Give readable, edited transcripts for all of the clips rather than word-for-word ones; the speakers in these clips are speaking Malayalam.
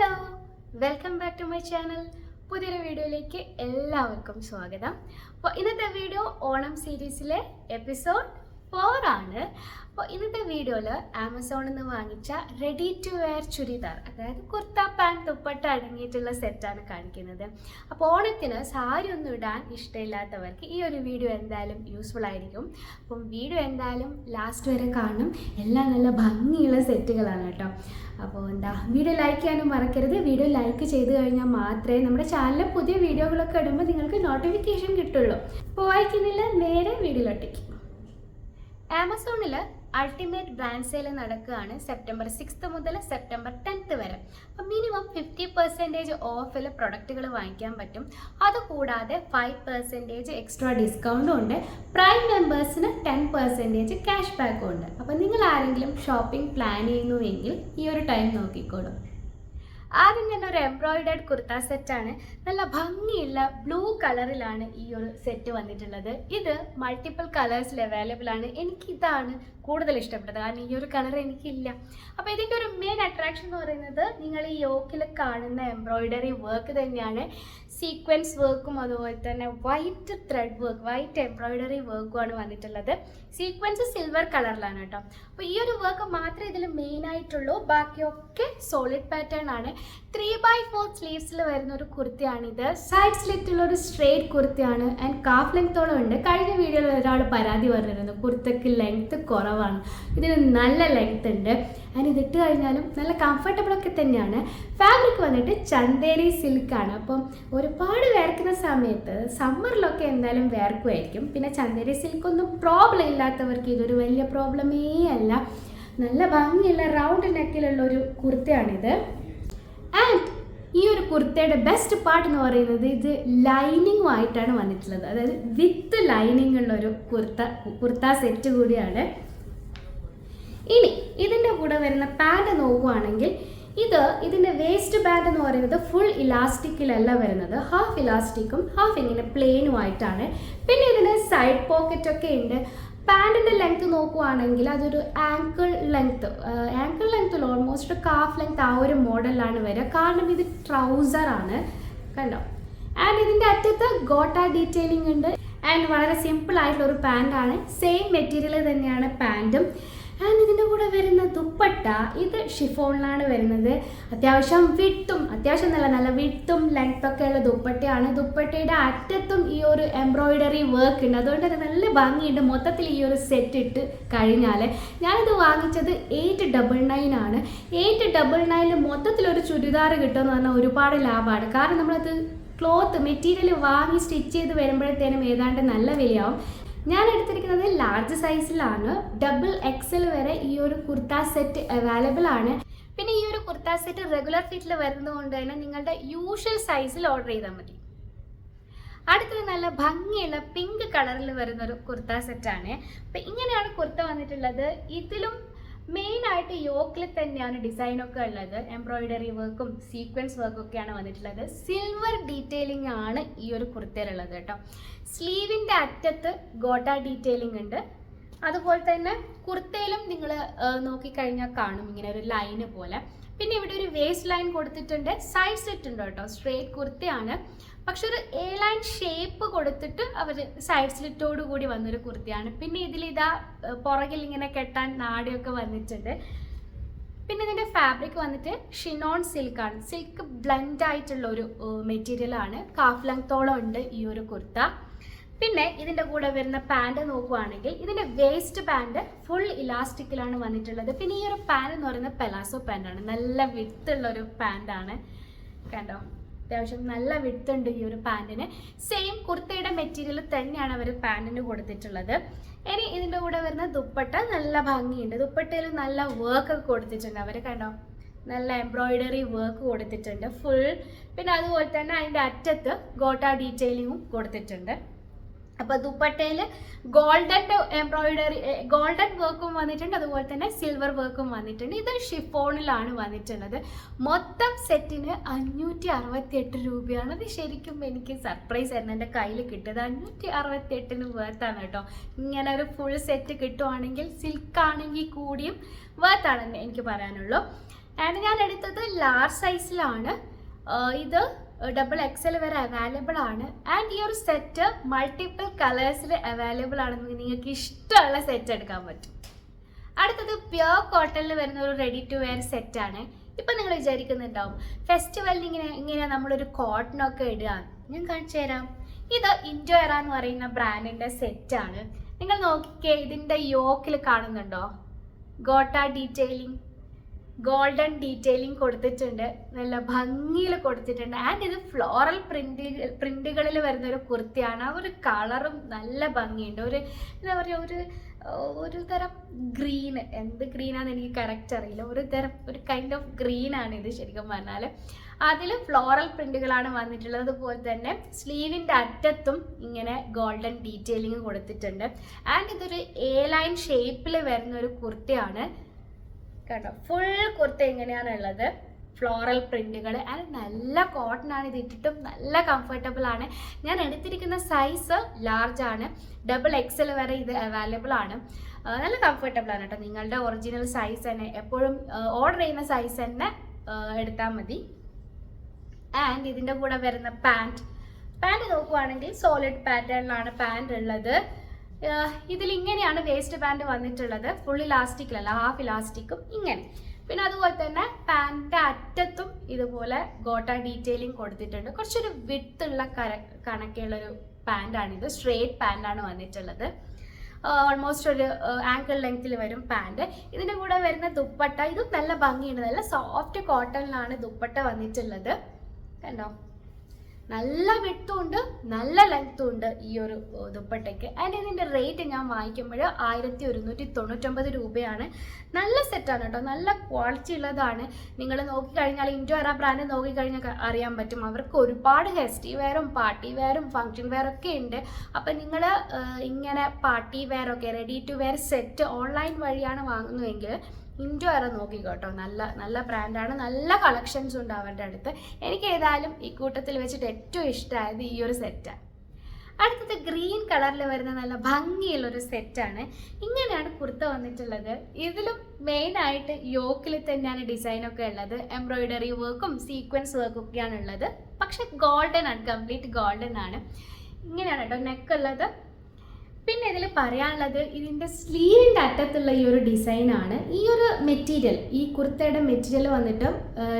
Hello, welcome back to my channel. പുതിയൊരു വീഡിയോയിലേക്ക് എല്ലാവർക്കും സ്വാഗതം. അപ്പോൾ ഇന്നത്തെ വീഡിയോ ഓണം സീരീസിലെ എപ്പിസോഡ് 4 ആണ്. അപ്പോൾ ഇന്നത്തെ വീഡിയോയിൽ ആമസോണിൽ നിന്ന് വാങ്ങിച്ച റെഡി ടു വെയർ ചുരിദാർ, അതായത് കുർത്ത പാൻറ് ദുപ്പട്ട അടങ്ങിയിട്ടുള്ള സെറ്റാണ് കാണിക്കുന്നത്. അപ്പോൾ ഓണത്തിന് സാരി ഒന്നും ഇടാൻ ഇഷ്ടമില്ലാത്തവർക്ക് ഈ ഒരു വീഡിയോ എന്തായാലും യൂസ്ഫുൾ ആയിരിക്കും. അപ്പം വീഡിയോ എന്തായാലും ലാസ്റ്റ് വരെ കാണും. എല്ലാം നല്ല ഭംഗിയുള്ള സെറ്റുകളാണ് കേട്ടോ. അപ്പോൾ വീഡിയോ ലൈക്ക് ചെയ്യാനും മറക്കരുത്. വീഡിയോ ലൈക്ക് ചെയ്ത് കഴിഞ്ഞാൽ മാത്രമേ നമ്മുടെ ചാനലിൽ പുതിയ വീഡിയോകളൊക്കെ ഇടുമ്പോൾ നിങ്ങൾക്ക് നോട്ടിഫിക്കേഷൻ കിട്ടുള്ളൂ. അപ്പോൾ വായിക്കുന്നില്ല, നേരെ വീഡിയോയിലോട്ടേക്ക്. ആമസോണിൽ അൾട്ടിമേറ്റ് ബ്രാൻഡ് സെയിൽ നടക്കുകയാണ് സെപ്റ്റംബർ 6 മുതൽ സെപ്റ്റംബർ 10 വരെ. അപ്പം മിനിമം 50% ഓഫിൽ പ്രൊഡക്റ്റുകൾ വാങ്ങിക്കാൻ പറ്റും. അതുകൂടാതെ 5% എക്സ്ട്രാ ഡിസ്കൗണ്ടും ഉണ്ട്. പ്രൈം മെമ്പേഴ്സിന് 10% ക്യാഷ് ബാക്കും ഉണ്ട്. അപ്പം നിങ്ങൾ ആരെങ്കിലും ഷോപ്പിംഗ് പ്ലാൻ ചെയ്യുന്നുവെങ്കിൽ ഈ ഒരു ടൈം നോക്കിക്കോളും. ആദ്യം തന്നെ ഒരു എംബ്രോയിഡേഡ് കുർത്ത സെറ്റാണ്. നല്ല ഭംഗിയുള്ള ബ്ലൂ കളറിലാണ് ഈ ഒരു സെറ്റ് വന്നിട്ടുള്ളത്. ഇത് മൾട്ടിപ്പിൾ കളേഴ്സിൽ അവൈലബിൾ ആണ്. എനിക്കിതാണ് കൂടുതൽ ഇഷ്ടപ്പെട്ടത്, കാരണം ഈ ഒരു കളർ എനിക്കില്ല. അപ്പോൾ ഇതിൻ്റെ ഒരു മെയിൻ അട്രാക്ഷൻ എന്ന് പറയുന്നത് നിങ്ങൾ ഈ യോക്കിൽ കാണുന്ന എംബ്രോയിഡറി വർക്ക് തന്നെയാണ്. സീക്വൻസ് വർക്കും അതുപോലെ തന്നെ white thread work, white embroidery വർക്കുമാണ് വന്നിട്ടുള്ളത്. സീക്വൻസ് സിൽവർ കളറിലാണ് കേട്ടോ. അപ്പോൾ ഈ ഒരു വർക്ക് മാത്രമേ ഇതിൽ മെയിൻ ആയിട്ടുള്ളൂ. ബാക്കിയൊക്കെ സോളിഡ് പാറ്റേൺ ആണ്. 3/4 സ്ലീവ്സിൽ വരുന്ന ഒരു കുർത്തിയാണിത്. സൈഡ് സ്ലിറ്റുള്ള ഒരു സ്ട്രെയിറ്റ് കുർത്തിയാണ് ആൻഡ് കാഫ് ലെങ്ത്തോളം ഉണ്ട്. കഴിഞ്ഞ വീഡിയോയിൽ ഒരാൾ പരാതി പറഞ്ഞിരുന്നു കുർത്തക്ക് ലെങ്ത്ത് കുറവാണ്. ഇതിന് നല്ല ലെങ്ത്ത് ഉണ്ട്. ആൻഡ് ഇതിട്ട് കഴിഞ്ഞാലും നല്ല കംഫർട്ടബിൾ ഒക്കെ തന്നെയാണ്. ഫാബ്രിക് വന്നിട്ട് ചന്തേരി സിൽക്കാണ്. അപ്പം ഒരുപാട് വേർക്കുന്ന സമയത്ത് സമ്മറിലൊക്കെ എന്തായാലും വേർക്കുമായിരിക്കും. പിന്നെ ചന്തേരി സിൽക്കൊന്നും പ്രോബ്ലം ഇല്ലാത്തവർക്ക് ഇതൊരു വലിയ പ്രോബ്ലമേ അല്ല. നല്ല ഭംഗിയുള്ള റൗണ്ട് നെക്കിലുള്ള ഒരു കുർത്തയാണിത്. ആൻഡ് ഈ ഒരു കുർത്തയുടെ ബെസ്റ്റ് പാർട്ട് എന്ന് പറയുന്നത് ഇത് ലൈനിങ്ങുമായിട്ടാണ് വന്നിട്ടുള്ളത്. അതായത് വിത്ത് ലൈനിങ് ഉള്ള ഒരു കുർത്ത സെറ്റ് കൂടിയാണ്. ഇനി ഇതിൻ്റെ കൂടെ വരുന്ന പാൻറ് നോക്കുകയാണെങ്കിൽ ഇതിൻ്റെ വേസ്റ്റ് ബാൻഡ് എന്ന് പറയുന്നത് ഫുൾ ഇലാസ്റ്റിക്കിലല്ല വരുന്നത്. ഹാഫ് ഇലാസ്റ്റിക്കും ഹാഫ് ഇങ്ങനെ പ്ലെയിനുമായിട്ടാണ്. പിന്നെ ഇതിന് സൈഡ് പോക്കറ്റൊക്കെ ഉണ്ട്. പാൻറ്റിൻ്റെ ലെങ്ത്ത് നോക്കുവാണെങ്കിൽ അതൊരു ആങ്കിൾ ലെങ്ത്തിൽ ഓൾമോസ്റ്റ് കാഫ് ലെങ്ത്ത് ആ ഒരു മോഡലിലാണ് വരിക. കാരണം ഇത് ട്രൗസറാണ് കണ്ടോ. ആൻഡ് ഇതിൻ്റെ അറ്റത്ത് ഗോട്ട ഡീറ്റെയിലിംഗ് ഉണ്ട്. ആൻഡ് വളരെ സിമ്പിൾ ആയിട്ടുള്ള ഒരു പാൻറ്റാണ്. സെയിം മെറ്റീരിയൽ തന്നെയാണ് പാൻറ്റും. ആൻഡ് ഇതിൻ്റെ കൂടെ വരുന്ന ദുപ്പട്ട ഇത് ഷിഫോണിലാണ് വരുന്നത്. അത്യാവശ്യം നല്ല വിട്ടും ലെങ്ത്തൊക്കെ ഉള്ള ദുപ്പട്ടയാണ്. ദുപ്പട്ടയുടെ അറ്റത്തും ഈ ഒരു എംബ്രോയിഡറി വർക്ക് ഉണ്ട്. അതുകൊണ്ട് തന്നെ നല്ല ഭംഗിയുണ്ട് മൊത്തത്തിൽ ഈ ഒരു സെറ്റ് ഇട്ട് കഴിഞ്ഞാൽ. ഞാനിത് വാങ്ങിച്ചത് 899 ആണ്. 899 മൊത്തത്തിലൊരു ചുരിദാർ കിട്ടുമെന്ന് പറഞ്ഞാൽ ഒരുപാട് ലാഭമാണ്. കാരണം നമ്മളത് ക്ലോത്ത് മെറ്റീരിയൽ വാങ്ങി സ്റ്റിച്ച് ചെയ്ത് വരുമ്പോഴത്തേനും ഏതാണ്ട് നല്ല വിലയാവും. ഞാൻ എടുത്തിരിക്കുന്നത് ലാർജ് സൈസിലാണ്. XXL വരെ ഈ ഒരു കുർത്ത സെറ്റ് അവൈലബിൾ ആണ്. പിന്നെ ഈ ഒരു കുർത്ത സെറ്റ് റെഗുലർ ഫിറ്റിൽ വരുന്നത് കൊണ്ട് തന്നെ നിങ്ങളുടെ യൂഷ്വൽ സൈസിൽ ഓർഡർ ചെയ്താൽ മതി. അടുത്തത് നല്ല ഭംഗിയുള്ള പിങ്ക് കളറിൽ വരുന്ന ഒരു കുർത്ത സെറ്റാണ്. അപ്പം ഇങ്ങനെയാണ് കുർത്ത വന്നിട്ടുള്ളത്. ഇതിലും മെയിനായിട്ട് യോക്കിൽ തന്നെയാണ് ഡിസൈനൊക്കെ ഉള്ളത്. എംബ്രോയിഡറി വർക്കും സീക്വൻസ് വർക്കും ഒക്കെയാണ് വന്നിട്ടുള്ളത്. സിൽവർ ഡീറ്റെയിലിംഗ് ആണ് ഈ ഒരു കുർത്തയിലുള്ളത് കേട്ടോ. സ്ലീവിൻ്റെ അറ്റത്ത് ഗോട്ട ഡീറ്റെയിലിംഗ് ഉണ്ട്. അതുപോലെ തന്നെ കുർത്തയിലും നിങ്ങൾ നോക്കിക്കഴിഞ്ഞാൽ കാണും ഇങ്ങനെ ഒരു ലൈന് പോലെ. പിന്നെ ഇവിടെ ഒരു വേസ്റ്റ് ലൈൻ കൊടുത്തിട്ടുണ്ട്. സൈഡ് സ്ലിറ്റ് ഉണ്ട് കേട്ടോ. സ്ട്രെയിറ്റ് കുർത്തയാണ്, പക്ഷെ ഒരു ലൈൻ ഷേപ്പ് കൊടുത്തിട്ട് അവർ സൈഡ് സ്ലിറ്റോട് കൂടി വന്നൊരു കുർത്തിയാണ്. പിന്നെ ഇതിലിതാ പുറകിൽ ഇങ്ങനെ കെട്ടാൻ നാടിയൊക്കെ വന്നിട്ടുണ്ട്. പിന്നെ ഇതിൻ്റെ ഫാബ്രിക് വന്നിട്ട് ഷിനോൺ സിൽക്കാണ്. സിൽക്ക് ബ്ലെൻഡ് ആയിട്ടുള്ള ഒരു മെറ്റീരിയലാണ്. കാഫ് ലെങ്ത്തോളം ഉണ്ട് ഈ ഒരു കുർത്ത. പിന്നെ ഇതിൻ്റെ കൂടെ വരുന്ന പാൻറ് നോക്കുകയാണെങ്കിൽ ഇതിൻ്റെ വേസ്റ്റ് പാൻറ് ഫുൾ ഇലാസ്റ്റിക്കിലാണ് വന്നിട്ടുള്ളത്. പിന്നെ ഈ ഒരു പാൻറ് എന്ന് പറയുന്നത് പെലാസോ പാൻറ്റാണ്. നല്ല വിത്തുള്ളൊരു പാൻറ്റാണ് കണ്ടോ. അത്യാവശ്യം നല്ല വിട്ടുണ്ട് ഈ ഒരു പാൻറ്റിന്. സെയിം കുർത്തയുടെ മെറ്റീരിയൽ തന്നെയാണ് അവർ പാൻറ്റിന് കൊടുത്തിട്ടുള്ളത്. ഇനി ഇതിൻ്റെ കൂടെ വരുന്ന ദുപ്പട്ട നല്ല ഭംഗിയുണ്ട്. ദുപ്പട്ടയിൽ നല്ല വർക്ക് ഒക്കെ കൊടുത്തിട്ടുണ്ട് അവർ കണ്ടോ. നല്ല എംബ്രോയിഡറി വർക്ക് കൊടുത്തിട്ടുണ്ട് ഫുൾ. പിന്നെ അതുപോലെ തന്നെ അതിൻ്റെ അറ്റത്ത് ഗോട്ട ഡീറ്റെയിലിങ്ങും കൊടുത്തിട്ടുണ്ട്. അപ്പോൾ ദുപ്പട്ടയിൽ ഗോൾഡൻ വർക്കും വന്നിട്ടുണ്ട്. അതുപോലെ തന്നെ സിൽവർ വർക്കും വന്നിട്ടുണ്ട്. ഇത് ഷിഫോണിലാണ് വന്നിട്ടുള്ളത്. മൊത്തം സെറ്റിന് 568 രൂപയാണ്. അത് ശരിക്കും എനിക്ക് സർപ്രൈസ് ആയിരുന്നു. എൻ്റെ കയ്യിൽ കിട്ടിയത് 568 വേർത്താണ് കേട്ടോ. ഇങ്ങനെ ഒരു ഫുൾ സെറ്റ് കിട്ടുവാണെങ്കിൽ സിൽക്ക് ആണെങ്കിൽ കൂടിയും വേർത്താണെന്ന് എനിക്ക് പറയാനുള്ളൂ. ആൻഡ് ഞാൻ എടുത്തത് ലാർജ് സൈസിലാണ്. ഇത് XXL വരെ അവൈലബിൾ ആണ്. ആൻഡ് ഈ ഒരു സെറ്റ് മൾട്ടിപ്പിൾ കളേഴ്സിൽ അവൈലബിൾ ആണെന്ന് നിങ്ങൾക്ക് ഇഷ്ടമുള്ള സെറ്റ് എടുക്കാൻ പറ്റും. അടുത്തത് പ്യുർ കോട്ടണിൽ വരുന്ന ഒരു റെഡി ടു വെയർ സെറ്റാണ്. ഇപ്പം നിങ്ങൾ വിചാരിക്കുന്നുണ്ടാവും ഫെസ്റ്റിവലിന് ഇങ്ങനെ നമ്മളൊരു കോട്ടണൊക്കെ ഇടുക. ഞാൻ കാണിച്ചു തരാം. ഇത് ഇൻഡോയറ എന്ന് പറയുന്ന ബ്രാൻഡിൻ്റെ സെറ്റാണ്. നിങ്ങൾ നോക്കിക്കേ, ഇതിൻ്റെ യോക്കിൽ കാണുന്നുണ്ടോ ഗോട്ട ഡീറ്റെയിലിംഗ്, ഗോൾഡൻ ഡീറ്റെയിലിംഗ് കൊടുത്തിട്ടുണ്ട്. നല്ല ഭംഗിയിൽ കൊടുത്തിട്ടുണ്ട്. ആൻഡ് ഇത് ഫ്ലോറൽ പ്രിന്റുകളിൽ വരുന്ന ഒരു കുർത്തിയാണ്. ആ ഒരു കളറും നല്ല ഭംഗിയുണ്ട്. എന്താ പറയുക, ഒരു തരം ഗ്രീന്, എന്ത് ഗ്രീനാണെന്ന് എനിക്ക് കറക്റ്റ് അറിയില്ല, ഒരു കൈൻഡ് ഓഫ് ഗ്രീനാണ് ഇത് ശരിക്കും പറഞ്ഞാൽ. അതിൽ ഫ്ലോറൽ പ്രിന്റുകളാണ് വന്നിട്ടുള്ളത്. അതുപോലെ തന്നെ സ്ലീവിൻ്റെ അറ്റത്തും ഇങ്ങനെ ഗോൾഡൻ ഡീറ്റെയിലിംഗ് കൊടുത്തിട്ടുണ്ട്. ആൻഡ് ഇതൊരു ലൈൻ ഷേപ്പിൽ വരുന്ന ഒരു കുർത്തിയാണ് കേട്ടോ. ഫുൾ കുർത്ത എങ്ങനെയാണുള്ളത്, ഫ്ലോറൽ പ്രിന്റുകൾ. ആൻഡ് നല്ല കോട്ടൺ ആണ്. ഇത് ഇട്ടിട്ടും നല്ല കംഫർട്ടബിൾ ആണ്. ഞാൻ എടുത്തിരിക്കുന്ന സൈസ് ലാർജ് ആണ്. XXL വരെ ഇത് അവൈലബിൾ ആണ്. നല്ല കംഫർട്ടബിൾ ആണ് കേട്ടോ. നിങ്ങളുടെ ഒറിജിനൽ സൈസ് തന്നെ, എപ്പോഴും ഓർഡർ ചെയ്യുന്ന സൈസ് തന്നെ എടുത്താൽ മതി. ആൻഡ് ഇതിൻ്റെ കൂടെ വരുന്ന പാൻറ് നോക്കുവാണെങ്കിൽ സോളിഡ് പാറ്റേണിലാണ് പാൻറ് ഉള്ളത്. ഇതിലിങ്ങനെയാണ് വേസ്റ്റ് പാൻറ് വന്നിട്ടുള്ളത്. ഫുൾ ഇലാസ്റ്റിക്കിലല്ല, ഹാഫ് ഇലാസ്റ്റിക്കും ഇങ്ങനെ. പിന്നെ അതുപോലെ തന്നെ പാൻറ്റിൻ്റെ അറ്റത്തും ഇതുപോലെ ഗോട്ട ഡീറ്റെയിലിംഗ് കൊടുത്തിട്ടുണ്ട്. കുറച്ചൊരു വിട്ടുള്ള കണക്കുള്ളൊരു പാൻറ്റാണിത്. സ്ട്രേറ്റ് പാൻറ്റാണ് വന്നിട്ടുള്ളത്. ഓൾമോസ്റ്റ് ഒരു ആങ്കിൾ ലെങ്ത്തിൽ വരും പാൻറ്. ഇതിൻ്റെ കൂടെ വരുന്ന ദുപ്പട്ട, ഇതും നല്ല ഭംഗിയുണ്ട്. നല്ല സോഫ്റ്റ് കോട്ടണിലാണ് ദുപ്പട്ട വന്നിട്ടുള്ളത്. കണ്ടോ, നല്ല വിട്ടും ഉണ്ട് നല്ല ലെങ്ത്തും ഉണ്ട് ഈ ഒരു ദുപ്പട്ടയ്ക്ക്. ആൻഡ് ഇതിൻ്റെ റേറ്റ് ഞാൻ വാങ്ങിക്കുമ്പോൾ 1199 രൂപയാണ്. നല്ല സെറ്റാണ് കേട്ടോ, നല്ല ക്വാളിറ്റി ഉള്ളതാണ്. നിങ്ങൾ നോക്കിക്കഴിഞ്ഞാൽ ഇൻഡോയറ ബ്രാൻഡ് നോക്കിക്കഴിഞ്ഞാൽ അറിയാൻ പറ്റും. അവർക്ക് ഒരുപാട് ഫെസ്റ്റി വെയറും പാർട്ടി വെയറും ഫങ്ഷൻ വെയറൊക്കെ ഉണ്ട്. അപ്പം നിങ്ങൾ ഇങ്ങനെ പാർട്ടി വെയറൊക്കെ ready to wear set online വഴിയാണ് വാങ്ങുന്നതെങ്കിൽ ഇൻഡോയറ നോക്കിക്കോട്ടോ. നല്ല ബ്രാൻഡാണ്. നല്ല കളക്ഷൻസ് ഉണ്ട് അവരുടെ അടുത്ത്. എനിക്ക് ഏതായാലും ഈ കൂട്ടത്തിൽ വെച്ചിട്ട് ഏറ്റവും ഇഷ്ടമായത് ഈ ഒരു സെറ്റാണ്. അടുത്തത് ഗ്രീൻ കളറിൽ വരുന്ന നല്ല ഭംഗിയുള്ളൊരു സെറ്റാണ്. ഇങ്ങനെയാണ് കുർത്ത വന്നിട്ടുള്ളത്. ഇതിലും മെയിനായിട്ട് യോക്കിൽ തന്നെയാണ് ഡിസൈനൊക്കെ ഉള്ളത്. എംബ്രോയിഡറി വർക്കും സീക്വൻസ് വർക്കും ഒക്കെയാണ് ഉള്ളത്. പക്ഷെ ഗോൾഡൻ ആണ്, കംപ്ലീറ്റ് ഗോൾഡൻ ആണ്. ഇങ്ങനെയാണ് കേട്ടോ നെക്കുള്ളത്. പിന്നെ ഇതിൽ പറയാനുള്ളത് ഇതിൻ്റെ സ്ലീവിൻ്റെ അറ്റത്തുള്ള ഈ ഒരു ഡിസൈനാണ്. ഈ ഒരു മെറ്റീരിയൽ, ഈ കുർത്തയുടെ മെറ്റീരിയൽ വന്നിട്ട്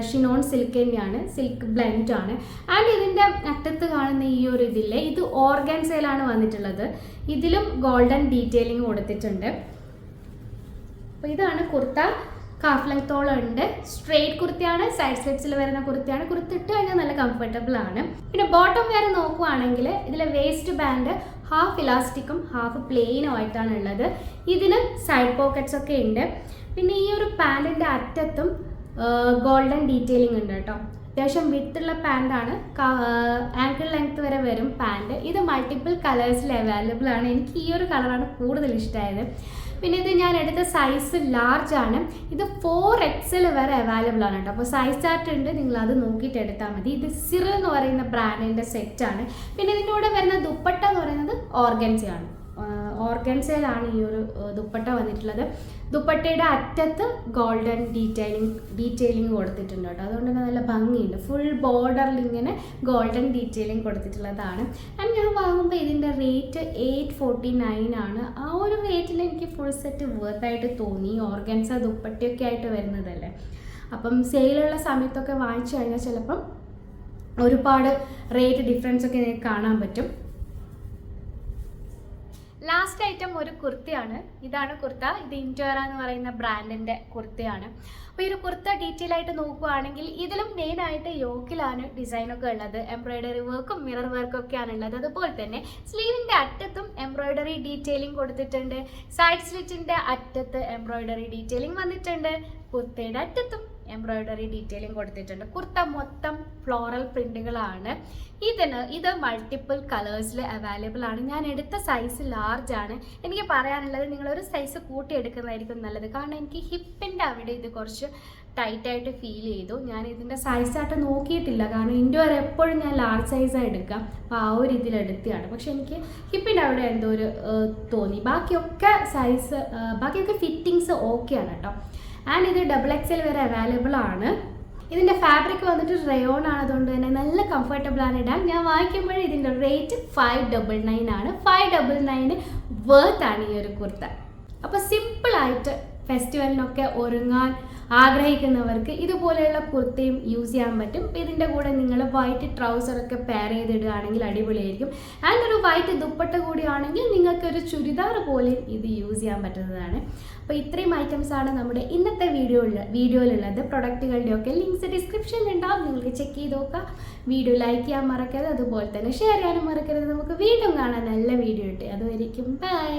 ഷിനോൺ സിൽക്ക് തന്നെയാണ്, സിൽക്ക് ബ്ലെൻഡ് ആണ്. ആൻഡ് ഇതിൻ്റെ അറ്റത്ത് കാണുന്ന ഈ ഒരു ഇതില്ലേ, ഇത് ഓർഗൻസയിലാണ് വന്നിട്ടുള്ളത്. ഇതിലും ഗോൾഡൻ ഡീറ്റെയിലിംഗ് കൊടുത്തിട്ടുണ്ട്. അപ്പോൾ ഇതാണ് കുർത്ത. ഹാഫ് ലെങ്ത്തോളം ഉണ്ട്. സ്ട്രെയിറ്റ് കുർത്തിയാണ്, സൈഡ് സ്ലിറ്റ്സിൽ വരുന്ന കുർത്തിയാണ്. കുർത്തി ഇട്ട് കഴിഞ്ഞാൽ നല്ല കംഫർട്ടബിൾ ആണ്. പിന്നെ ബോട്ടം വെയർ നോക്കുവാണെങ്കിൽ ഇതിലെ വേസ്റ്റ് ബാൻഡ് ഹാഫ് ഇലാസ്റ്റിക്കും ഹാഫ് പ്ലെയിനും ആയിട്ടാണ് ഉള്ളത്. ഇതിന് സൈഡ് പോക്കറ്റ്സ് ഒക്കെ ഉണ്ട്. പിന്നെ ഈ ഒരു പാൻറ്റിൻ്റെ അറ്റത്തും ഗോൾഡൻ ഡീറ്റെയിലിംഗ് ഉണ്ട് കേട്ടോ. അത്യാവശ്യം വിത്തുള്ള പാൻറ്റാണ്. ആങ്കിൾ ലെങ്ത് വരെ വരും പാൻറ്റ്. ഇത് മൾട്ടിപ്പിൾ കളേഴ്സിൽ അവൈലബിൾ ആണ്. എനിക്ക് ഈ ഒരു കളറാണ് കൂടുതൽ ഇഷ്ടമായത്. പിന്നെ ഇത് ഞാൻ എടുത്ത സൈസ് ലാർജ് ആണ്. ഇത് 4XL വരെ അവൈലബിൾ ആണ് കേട്ടോ. അപ്പോൾ സൈസ് ചാർട്ട് ഉണ്ട്, നിങ്ങൾ അത് നോക്കിയിട്ട് എടുത്താൽ മതി. ഇത് സിറിൽ എന്ന് പറയുന്ന ബ്രാൻഡിൻ്റെ സെറ്റാണ്. പിന്നെ ഇതിൻ്റെ കൂടെ വരുന്ന ദുപ്പട്ട എന്ന് പറയുന്നത് ഓർഗൻസയാണ്. ഓർഗൻസയിലാണ് ഈ ഒരു ദുപ്പട്ട വന്നിട്ടുള്ളത്. ദുപ്പട്ടയുടെ അറ്റത്ത് ഗോൾഡൻ ഡീറ്റെയിലിംഗ് കൊടുത്തിട്ടുണ്ട് കേട്ടോ. അതുകൊണ്ട് തന്നെ നല്ല ഭംഗിയുണ്ട്. ഫുൾ ബോർഡറിൽ ഇങ്ങനെ ഗോൾഡൻ ഡീറ്റെയിലിംഗ് കൊടുത്തിട്ടുള്ളതാണ്. ആൻഡ് ഞാൻ വാങ്ങുമ്പോൾ ഇതിൻ്റെ റേറ്റ് 849 ആണ്. ആ ഒരു റേറ്റിൽ എനിക്ക് ഫുൾ സെറ്റ് വർത്തായിട്ട് തോന്നി. ഓർഗൻസ ദുപ്പട്ടയൊക്കെ ആയിട്ട് വരുന്നതല്ലേ. അപ്പം സെയിലുള്ള സമയത്തൊക്കെ വാങ്ങിച്ചു കഴിഞ്ഞാൽ ചിലപ്പം ഒരുപാട് റേറ്റ് ഡിഫറൻസ് ഒക്കെ നിങ്ങൾക്ക് കാണാൻ പറ്റും. ലാസ്റ്റ് ഐറ്റം ഒരു കുർത്തിയാണ്. ഇതാണ് കുർത്ത. ഇത് ഇൻഡോയറ എന്ന് പറയുന്ന ബ്രാൻഡിൻ്റെ കുർത്തയാണ്. അപ്പോൾ ഈ ഒരു കുർത്ത ഡീറ്റെയിൽ ആയിട്ട് നോക്കുകയാണെങ്കിൽ ഇതിലും മെയിനായിട്ട് യോക്കിലാണ് ഡിസൈനൊക്കെ ഉള്ളത്. എംബ്രോയിഡറി വർക്കും മിറർ വർക്കും ഒക്കെയാണ് ഉള്ളത്. അതുപോലെ തന്നെ സ്ലീവിൻ്റെ അറ്റത്തും എംബ്രോയിഡറി ഡീറ്റെയിലിംഗ് കൊടുത്തിട്ടുണ്ട്. സൈഡ് സ്ലിറ്റിൻ്റെ അറ്റത്ത് എംബ്രോയിഡറി ഡീറ്റെയിലിംഗ് വന്നിട്ടുണ്ട്. കുർത്തയുടെ അറ്റത്തും എംബ്രോയിഡറി ഡീറ്റെയിലിംഗ് കൊടുത്തിട്ടുണ്ട്. കുർത്ത മൊത്തം ഫ്ലോറൽ പ്രിന്റുകളാണ്. ഇത് മൾട്ടിപ്പിൾ കളേഴ്സിൽ അവൈലബിൾ ആണ്. ഞാൻ എടുത്ത സൈസ് ലാർജ് ആണ്. എനിക്ക് പറയാനുള്ളത് നിങ്ങളൊരു സൈസ് കൂട്ടി എടുക്കുന്നതായിരിക്കും നല്ലത്. കാരണം എനിക്ക് ഹിപ്പിൻ്റെ അവിടെ ഇത് കുറച്ച് ടൈറ്റായിട്ട് ഫീൽ ചെയ്തു. ഞാൻ ഇതിൻ്റെ സൈസ് ആയിട്ട് നോക്കിയിട്ടില്ല. കാരണം ഇൻഡോർ എപ്പോഴും ഞാൻ ലാർജ് സൈസാണ് എടുക്കാം. അപ്പോൾ ആ ഒരു ഇതിലെടുത്തിയാണ്. പക്ഷെ എനിക്ക് ഹിപ്പിൻ്റെ അവിടെ എന്തോ ഒരു തോന്നി. ബാക്കിയൊക്കെ ഫിറ്റിങ്സ് ഓക്കെയാണ് കേട്ടോ. ആൻഡ് ഇത് XXL വരെ അവൈലബിൾ ആണ്. ഇതിൻ്റെ ഫാബ്രിക് വന്നിട്ട് റയോൺ ആണ്, അതുകൊണ്ട് തന്നെ നല്ല കംഫർട്ടബിൾ ആണ് ഇടാൻ. ഞാൻ വാങ്ങിക്കുമ്പോൾ ഇതിൻ്റെ റേറ്റ് 599 ആണ്. 599 വർത്ത് ആണ് ഈ ഒരു കുർത്ത. അപ്പോൾ സിമ്പിളായിട്ട് ഫെസ്റ്റിവലിനൊക്കെ ഒരുങ്ങാൻ ആഗ്രഹിക്കുന്നവർക്ക് ഇതുപോലെയുള്ള കുർത്തയും യൂസ് ചെയ്യാൻ പറ്റും. അപ്പോൾ ഇതിൻ്റെ കൂടെ നിങ്ങൾ വൈറ്റ് ട്രൗസറൊക്കെ പെയർ ചെയ്തിടുകയാണെങ്കിൽ അടിപൊളിയായിരിക്കും. ആൻഡ് ഒരു വൈറ്റ് ദുപ്പട്ട കൂടിയാണെങ്കിൽ നിങ്ങൾക്കൊരു ചുരിദാർ പോലെയും ഇത് യൂസ് ചെയ്യാൻ പറ്റുന്നതാണ്. അപ്പോൾ ഇത്രയും ഐറ്റംസാണ് നമ്മുടെ ഇന്നത്തെ വീഡിയോയിലുള്ളത്. പ്രൊഡക്റ്റുകളുടെയൊക്കെ ലിങ്ക്സ് ഡിസ്ക്രിപ്ഷനിൽ ഉണ്ടാവും, നിങ്ങൾക്ക് ചെക്ക് ചെയ്ത് നോക്കാം. വീഡിയോ ലൈക്ക് ചെയ്യാൻ മറക്കരുത്, അതുപോലെ തന്നെ ഷെയർ ചെയ്യാനും മറക്കരുത്. നമുക്ക് വീണ്ടും കാണാൻ നല്ല വീഡിയോ ഇട്ട്. അതുവരെയും ബൈ.